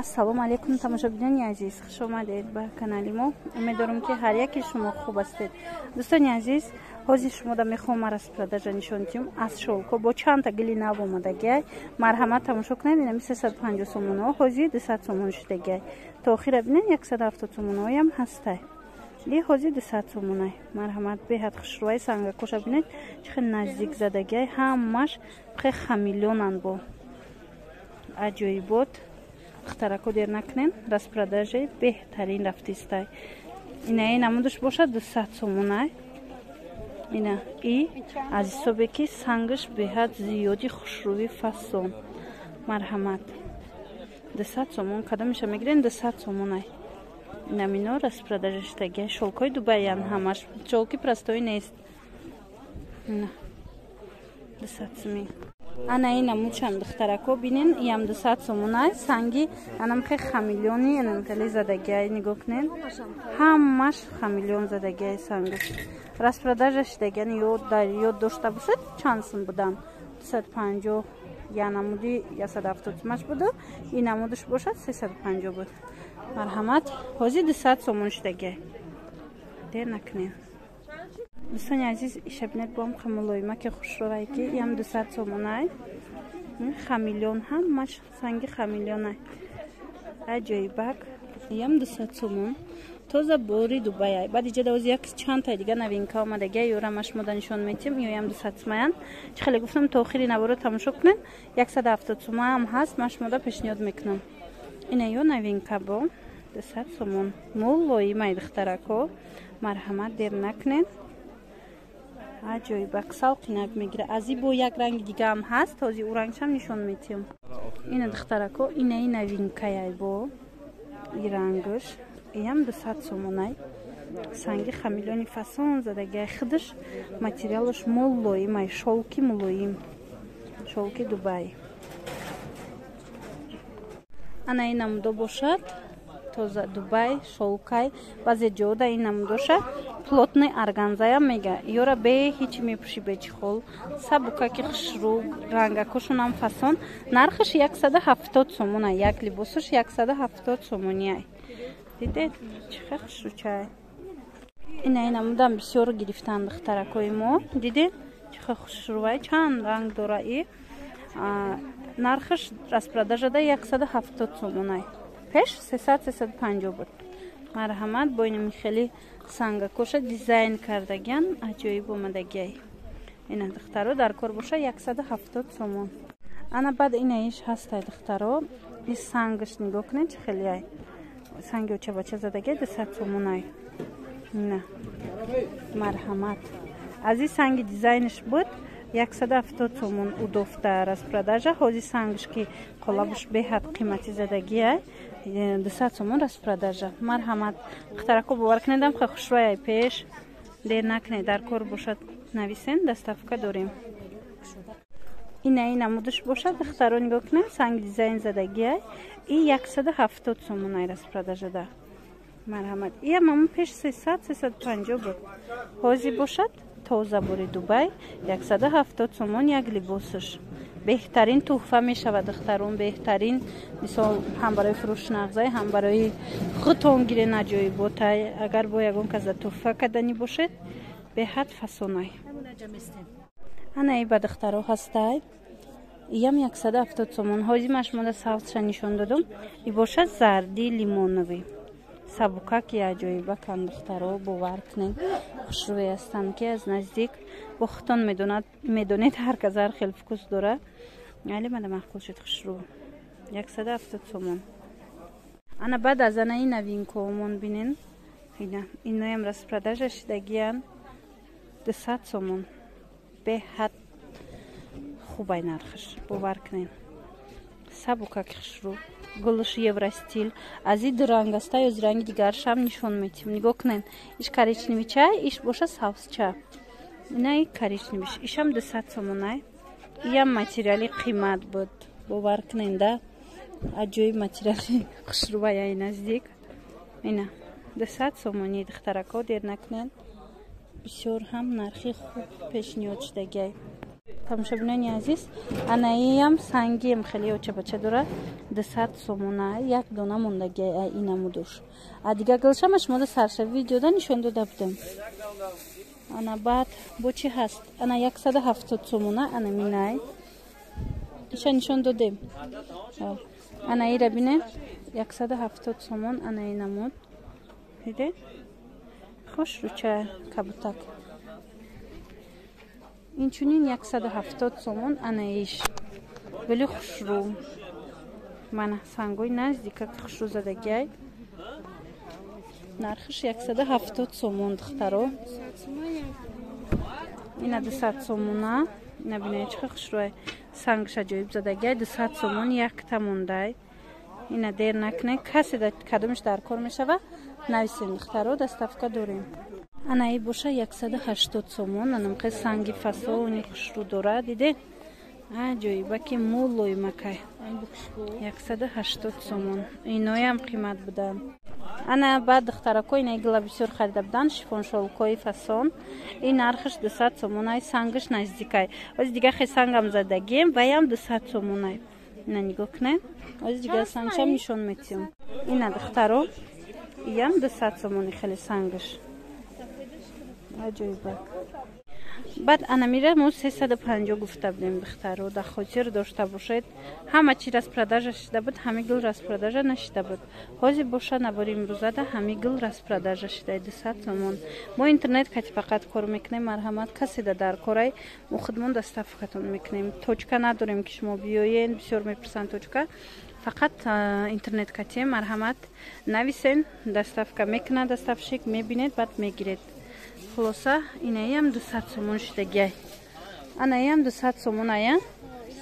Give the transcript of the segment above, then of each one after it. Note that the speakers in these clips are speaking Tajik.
Ассалому алейкум тамошобинони азиз, хуш омадед ба канали мо. Умедворам ки ҳар яке шумо хуб ҳастед. Дӯстони азиз, ҳозир шумода мехоҳам распродажа нишон диҳам аз шолко бо чанда гили нав омадагиай. Марҳамат тамошо кунед, инами 350 сомоно, ҳозир 200 сомон шудагиай. То охира бинед 170 сомоноям ҳастай. Ди ҳозир 200 сомонай. Марҳамат беҳад хушрӯи сангакоша бинед, чӣ хел наздик задагиай. Ҳамаш хе хамелёнан бо аҷоибот. Хтарако дер накунен, распродажаи беҳтарин рафтистай. Ина намудаш бошад 200 сомонай. Ина и аз ҳисобе ки сангаш беҳад зиёди хушрӯи фасон. Марҳамат 200 сомон кадомиша мегирен 200 сомонай. Ина мино распродажа штаги шолкои Дубайян ҳамаш шолки простой нест. Ина 200 сомон. Ана ина мучам духтарако бинен ям 200 сомонай санги анам хе хамелёни анам хели задагиай нигоҳ кунен. Ҳамаш хамелён задагиай сангаш. Распродажа штагиан ёд дошта бошед чанд сум будан 250 я намуди 170 сумаш буду и намудаш бошад 350 буд. Марҳамат ҳозир 200 сомон штагиай. Дер накунен. Дӯстони азиз, ишабинед боам хамулоима ки хушрӯай ки ям 200 сомонай. Хамелён ҳамаш санги хамелёнай. Аҷоибак ям 200 сомон. Тоза бори Дубайай. Баъд иҷада оз як чантай дига новинка омадагиай ёрамаш мода нишон метим. Ё ям 200 сомоян. Чӣ хеле гуфтам то охири навора тамошо кунен. 170 сомоям ҳаст, маш мода пешниҳод мекунам. Ина ё новинка бо 200 сомон. Мулоимай духтарако. Марҳамат дер накунен. Аҷоибак салқинак мегира. Ази бо як ранги дигаам ҳаст. Ҳозир у рангшам нишон метиҳам. Ина духтарако инаи новинкаяй бо и рангаш ям 200 сомонай. Санги хамелёни фасон задагиай. Хидаш материалаш мулоимай, шолки мулоим. Шолки Дубай. Ана ин намудо бошад тоза Дубай шолкай. баъзе ҷода ин намудоша плотный органзаям мега. Ёра бе ҳичи мепӯши бе чихол. Сабукаки хушрӯ, рангакошунам фасон. Нархаш 170 сомонай. Як либосаш 170 сомонияй. Дидед чӣ хел хушрӯчай. Ина намудам бисёр гирифтан духтаракои мо. Дидед чӣ хел хушрӯай, чанд ранг дора и. Нархаш распродажада 170 сомонай. Пеш 300-350 буд. Марҳамат бо инами хели сангакоша дизайн кардагиан аҷоиб омадагиай. Ина духтаро дар кор боша 170 сомон. Ана баъд инаиш ҳастай духтаро. И сангаш нигоҳ кунед чӣ хелияй. Санги очабача задагиай 200 сомонай. Ина марҳамат. Аз и санги дизайнаш буд 170 сомон удофта распродажа. Ҳозир сангаш ки қолабуш беҳад қимати задагиай 200 сомон распродажа. Марҳамат хтарако бовар кунедам хе хушрӯяй пеш. Дер накунед дар кор бошад нависен доставка дорем. Ина намудаш бошад хтаро нигоҳ кунед санги дизайн задагиай и 170 сомонай распродажада. Марҳамат ия мамун пеш 300-350 буд. Ҳозир бошад тоза бори Дубай 170 сомон як либосаш. Беҳтарин туҳфа мешавад духтарон. Беҳтарин мисол ҳам барои фурӯши нағзай, ҳам барои худтон гирен аҷоиботай. Агар бо ягон каза туҳфа кардани бошед беҳад фасонай. Ана и ба духтаро ҳастай. Ям 170 сомон. Ҳозир машмода савтша нишон додам. И бошад зарди лимоновӣ. Сабукаки аҷоибакан духтаро бовар кунен. Хушрӯи ҳастанд ки аз наздик бо худтон медонед ҳар кас ҳар хел вкус дора. Вале мада маъқул шуд хушрӯ. 170 сомон. Ана баъд аз анаи новинкаомон бинен. Иноям распродажа шудагиян 200 сомон. Беҳад хубай нархаш. Бовар кунен. Сабукаки хушрӯ. Гулуш евростил. Аз и ду ранг аста ё ранги дигаршам нишон метим. Нигоҳ кунен. Иш коричневый чай, иш боша савсча. Ина и коричневиш. Ишам 200 сомонай. Иям материали қимат буд. Бовар кунен да. Аҷоиб материали хушрӯаяй наздик. Ина 200 сомони духтарако дер накунен. Бисёр ҳам нархи хуб пешниҳод шудагиай. тамошобинони азиз, анаиам сангием хеле оча-бача дора 200 сомона, як дона мондаги инамудуш. А дига гилшамаш мода сарша видеода нишон дода будем. Ана баъд бо чи ҳаст? Ана 170 сомона ана минай. Иша нишон додем. Ана ира бине 170 сомон ана инамуд. Диде? Хош руча кабутак. Инчунин 170 сомон ана иш. Вели хушру. Мана сангой наздика хушру задагай. Нархиш 170 сомон духтаро. Ина 200 сомона. Ина бинай чиха хушруай. Сангш аҷоиб задагай 200 сомон як тамондай. Ина дер накне касе да кадомиш дар кор мешава. Нависем духтаро доставка дорем. Анаи боша 180 сомон. Анамқи санги фасони хушру дора. Диде? Аҷоиба ки муллои макай. 180 сомон. Иноям қимат будан. Ана баъд духтарако ина игла бисёр харида будан. Шифон шолкои фасон. Ин нархиш 200 сомонай. Сангиш наздикай. Ози дига хе сангам задагем. Ваям 200 сомонай. Ина нигоҳ кунед. Ози дига сангшам нишон метиём. Ина духтаро. Ям 200 сомони хеле сангиш. Аҷоиба. баъд анамира мо 350 гуфта будем духтаро. Да хотир дошта бошед. Ҳама чи распродажа шида буд, ҳами гул распродажа нашида буд. Ҳозир боша набори имрӯзада ҳами гул распродажа шида 200 сомон. Мо интернет кати фақат кор мекунем, марҳамат касида дар корай мо худмон доставкатон мекунем. Точка надорем ки шумо биёен, бисёр мепурсанд точка. Фақат интернет катием, марҳамат нависен, доставка мекунад, доставщик мебинед, баъд мегиред. Хулоса инаям 200 сомон шидагай. Анаям 200 сомон ая.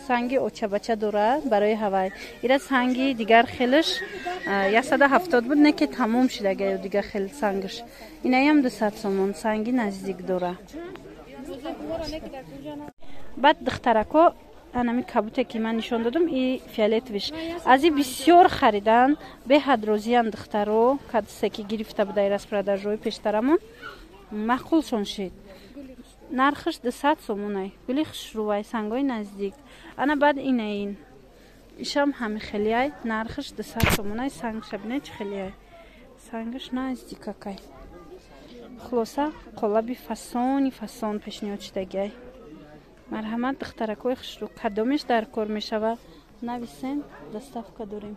Санги оча-бача дора барои ҳавай. Ира санги дигар хелиш 170 буд, не ки тамом шидагай дигар хел сангиш. Инаям 200 сомон санги наздик дора. баъд духтарако анами кабуте ки ман нишон додам и фиолетовиш. Ази бисёр харидан, беҳад розиян духтаро, кадсе ки гирифта будай распродажои пештарамон. Мақулшон шид. Нархиш 200 сомонай. Гули хушрувай сангои наздик. Ана баъд инаин. Ишам ҳами хелияй. Нархиш 200 сомонай. Сангша бинед чи хелияй. Сангиш наздик акай. Хулоса қолаби фасон пешниҳод шидагай. Марҳамат духтаракои хушру. Кадомиш дар кор мешава. Нависен доставка дорем.